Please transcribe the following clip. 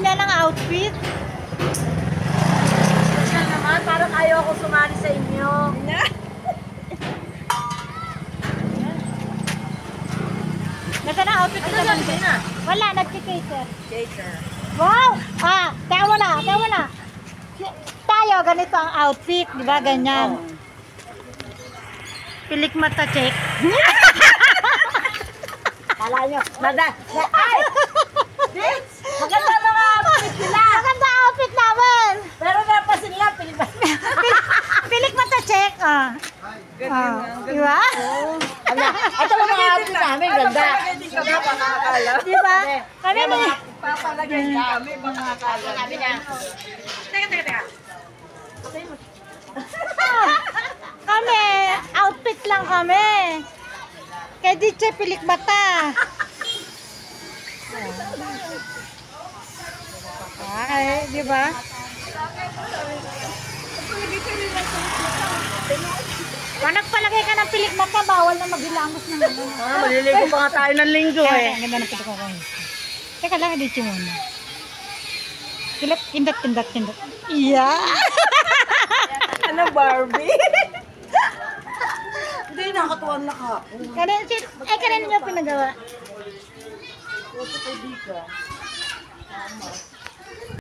niya ng outfit. Yan naman, parang ayaw ako sumali sa inyo. Ganda ng outfit Ano ito. sabi na? Wala, nagki-cater. Cater. Wow! Teka muna. Tayo, ganito ang outfit, di ba? Ganyan. Pilik mata check. Kala nyo, ay! Vince! Maganda mga outfit nila! Maganda outfit namin! Pero napasin lang, Pilik mata check. Di ba? Ito lang mga outfit namin, ganda. Di ba? Kami ni... Papalagay kami, mga akala. Sabi na. Teka. Kami, outfit lang kami. Kay DJ Pilik Mata. Okay, di ba? Pag nagpalagay ka ng Pilik Mata, bawal na maghilamos ng ano. Maliligo pa nga tayo ng linggo eh. Ang ganda ng pito ko. Teka lang, DJ muna. Tindak. Yeah! Ano, Barbie? Hindi, nakatuwan na ka. Kanin niyo pinagawa. Ito kay Dika.